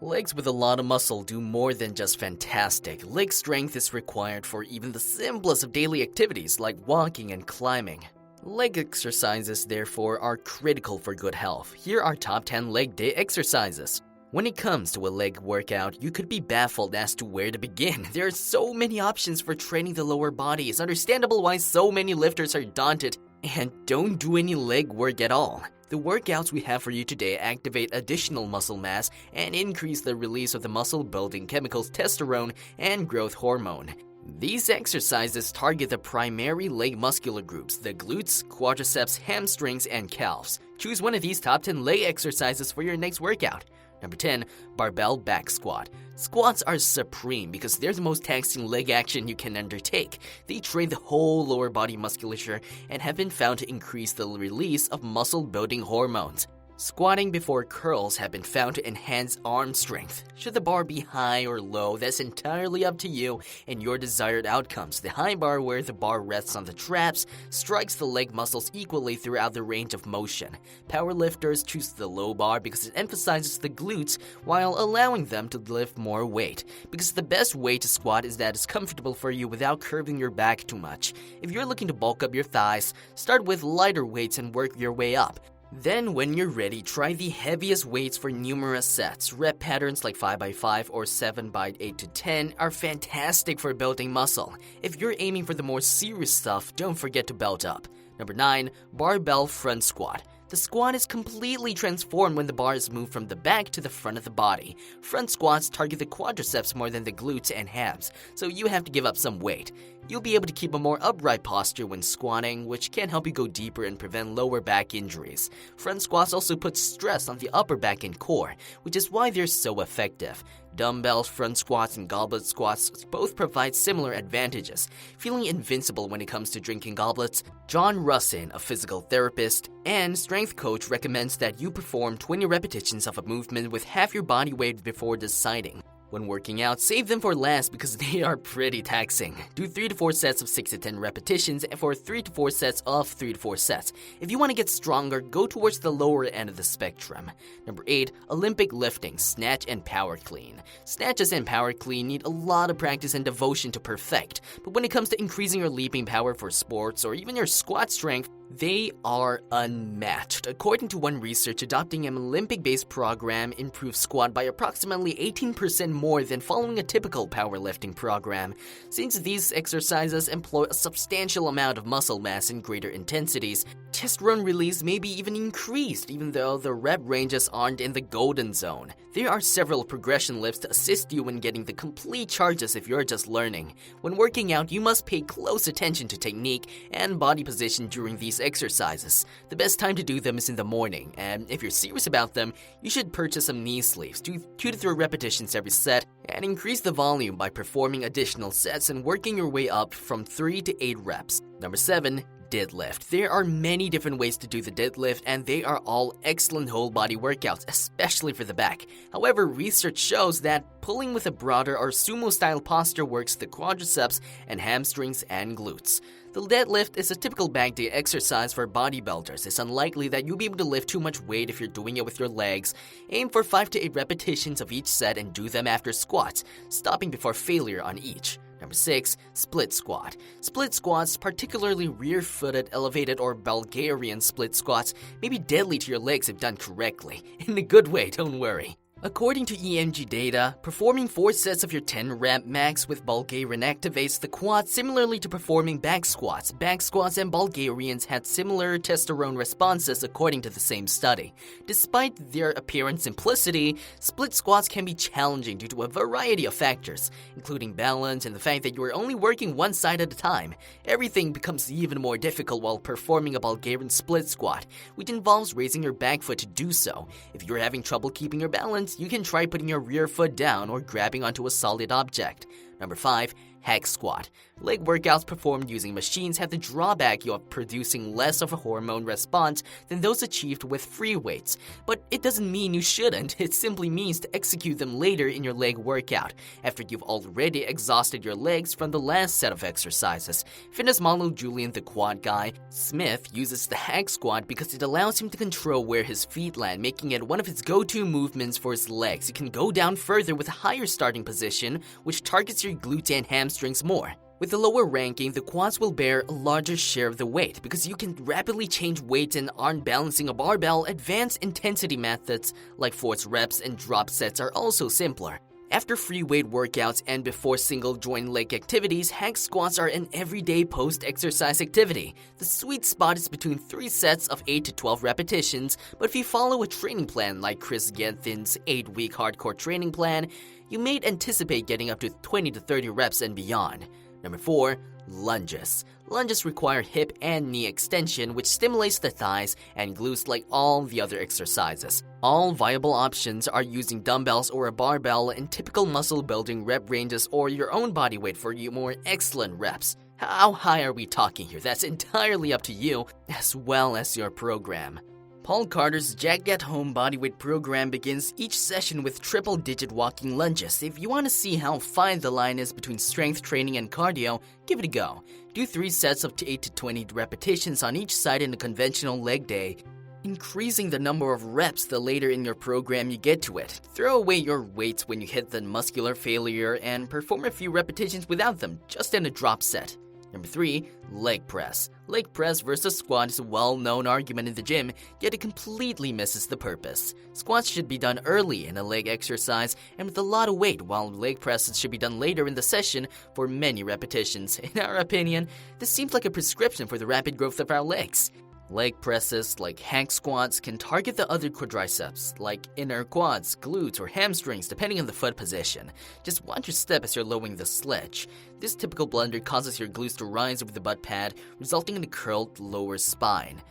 Legs with a lot of muscle do more than just fantastic. Leg strength is required for even the simplest of daily activities like walking and climbing. Leg exercises, therefore, are critical for good health. Here are top 10 leg day exercises. When it comes to a leg workout, you could be baffled as to where to begin. There are so many options for training the lower body. It's understandable why so many lifters are daunted and don't do any leg work at all. The workouts we have for you today activate additional muscle mass and increase the release of the muscle-building chemicals testosterone and growth hormone. These exercises target the primary leg muscular groups, the glutes, quadriceps, hamstrings, and calves. Choose one of these top 10 leg exercises for your next workout. Number 10, barbell back squat. Squats are supreme because they're the most taxing leg action you can undertake. They train the whole lower body musculature and have been found to increase the release of muscle-building hormones. Squatting before curls have been found to enhance arm strength. Should the bar be high or low, that's entirely up to you and your desired outcomes. The high bar, where the bar rests on the traps, strikes the leg muscles equally throughout the range of motion. Powerlifters choose the low bar because it emphasizes the glutes while allowing them to lift more weight. Because the best way to squat is that it's comfortable for you without curving your back too much. If you're looking to bulk up your thighs, start with lighter weights and work your way up. Then, when you're ready, try the heaviest weights for numerous sets. Rep patterns like 5x5 or 7x8 to 10 are fantastic for building muscle. If you're aiming for the more serious stuff, don't forget to belt up. Number 9, barbell front squat. The squat is completely transformed when the bar is moved from the back to the front of the body. Front squats target the quadriceps more than the glutes and hams, so you have to give up some weight. You'll be able to keep a more upright posture when squatting, which can help you go deeper and prevent lower back injuries. Front squats also put stress on the upper back and core, which is why they're so effective. Dumbbells, front squats, and goblet squats both provide similar advantages. Feeling invincible when it comes to drinking goblets? John Russin, a physical therapist and strength coach, recommends that you perform 20 repetitions of a movement with half your body weight before deciding. When working out, save them for last because they are pretty taxing. Do 3 to 4 sets of 6 to 10 repetitions for 3 to 4 sets of 3 to 4 sets. If you want to get stronger, go towards the lower end of the spectrum. Number 8, Olympic lifting, snatch and power clean. Snatches and power clean need a lot of practice and devotion to perfect, but when it comes to increasing your leaping power for sports or even your squat strength, they are unmatched. According to one research, adopting an Olympic-based program improves squat by approximately 18% more than following a typical powerlifting program. Since these exercises employ a substantial amount of muscle mass in greater intensities, testosterone release may be even increased even though the rep ranges aren't in the golden zone. There are several progression lifts to assist you in getting the complete charges if you're just learning. When working out, you must pay close attention to technique and body position during these exercises. The best time to do them is in the morning, and if you're serious about them, you should purchase some knee sleeves. Do 2 to 3 repetitions every set, and increase the volume by performing additional sets and working your way up from 3 to 8 reps. Number 7, deadlift. There are many different ways to do the deadlift, and they are all excellent whole body workouts, especially for the back. However, research shows that pulling with a broader or sumo style posture works the quadriceps and hamstrings and glutes. The deadlift is a typical back day exercise for bodybuilders. It's unlikely that you'll be able to lift too much weight if you're doing it with your legs. Aim for 5 to 8 repetitions of each set and do them after squats, stopping before failure on each. Number 6, split squat. Split squats, particularly rear-footed, elevated, or Bulgarian split squats, may be deadly to your legs if done correctly. In a good way, don't worry. According to EMG data, performing 4 sets of your 10 rep max with Bulgarian activates the quad similarly to performing back squats. Back squats and Bulgarians had similar testosterone responses according to the same study. Despite their apparent simplicity, split squats can be challenging due to a variety of factors, including balance and the fact that you are only working one side at a time. Everything becomes even more difficult while performing a Bulgarian split squat, which involves raising your back foot to do so. If you're having trouble keeping your balance, you can try putting your rear foot down or grabbing onto a solid object. Number 5. Hack squat. Leg workouts performed using machines have the drawback of producing less of a hormone response than those achieved with free weights. But it doesn't mean you shouldn't, it simply means to execute them later in your leg workout, after you've already exhausted your legs from the last set of exercises. Fitness model Julian the Quad Guy Smith uses the hack squat because it allows him to control where his feet land, making it one of his go-to movements for his legs. You can go down further with a higher starting position, which targets your glutes and hamstrings more. With the lower ranking, the quads will bear a larger share of the weight because you can rapidly change weights and aren't balancing a barbell. Advanced intensity methods like force reps and drop sets are also simpler. After free weight workouts and before single joint leg activities, hack squats are an everyday post-exercise activity. The sweet spot is between 3 sets of 8 to 12 repetitions, but if you follow a training plan like Chris Gethin's 8-week hardcore training plan, you may anticipate getting up to 20 to 30 reps and beyond. Number 4. Lunges. Lunges require hip and knee extension, which stimulates the thighs and glutes like all the other exercises. All viable options are using dumbbells or a barbell in typical muscle building rep ranges or your own body weight for your more excellent reps. How high are we talking here? That's entirely up to you, as well as your program. Paul Carter's Jack at Home bodyweight program begins each session with triple-digit walking lunges. If you want to see how fine the line is between strength training and cardio, give it a go. Do 3 sets of 8 to 20 repetitions on each side in a conventional leg day, increasing the number of reps the later in your program you get to it. Throw away your weights when you hit the muscular failure and perform a few repetitions without them, just in a drop set. Number 3. Leg press. Leg press versus squat is a well-known argument in the gym, yet it completely misses the purpose. Squats should be done early in a leg exercise and with a lot of weight, while leg presses should be done later in the session for many repetitions. In our opinion, this seems like a prescription for the rapid growth of our legs. Leg presses, like hack squats, can target the other quadriceps, like inner quads, glutes, or hamstrings, depending on the foot position. Just watch your step as you're lowering the sledge. This typical blunder causes your glutes to rise over the butt pad, resulting in a curled lower spine.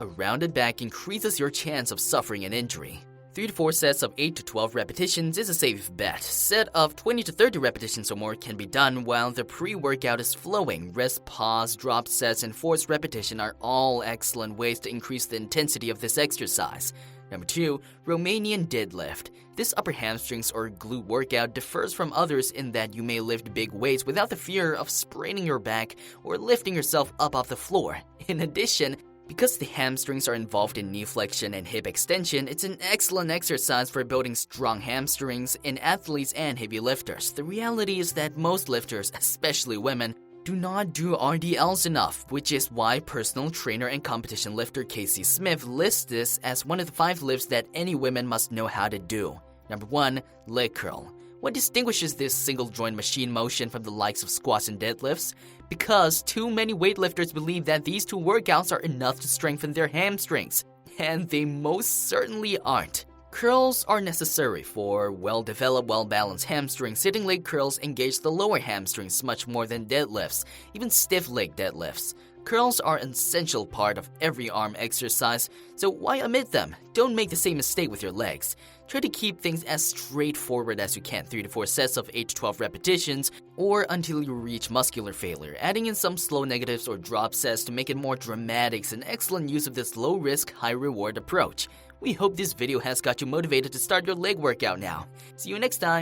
A rounded back increases your chance of suffering an injury. 3 to 4 sets of 8 to 12 repetitions is a safe bet. Set of 20 to 30 repetitions or more can be done while the pre-workout is flowing. Rest, pause, drop sets, and forced repetition are all excellent ways to increase the intensity of this exercise. Number 2. Romanian deadlift. This upper hamstrings or glute workout differs from others in that you may lift big weights without the fear of spraining your back or lifting yourself up off the floor. In addition, because the hamstrings are involved in knee flexion and hip extension, it's an excellent exercise for building strong hamstrings in athletes and heavy lifters. The reality is that most lifters, especially women, do not do RDLs enough, which is why personal trainer and competition lifter Casey Smith lists this as one of the 5 lifts that any women must know how to do. Number 1. Leg curl. What distinguishes this single-joint machine motion from the likes of squats and deadlifts? Because too many weightlifters believe that these 2 workouts are enough to strengthen their hamstrings, and they most certainly aren't. Curls are necessary for well-developed, well-balanced hamstrings. Sitting leg curls engage the lower hamstrings much more than deadlifts, even stiff leg deadlifts. Curls are an essential part of every arm exercise, so why omit them? Don't make the same mistake with your legs. Try to keep things as straightforward as you can, 3 to 4 sets of 8 to 12 repetitions, or until you reach muscular failure. Adding in some slow negatives or drop sets to make it more dramatic is an excellent use of this low-risk, high-reward approach. We hope this video has got you motivated to start your leg workout now. See you next time!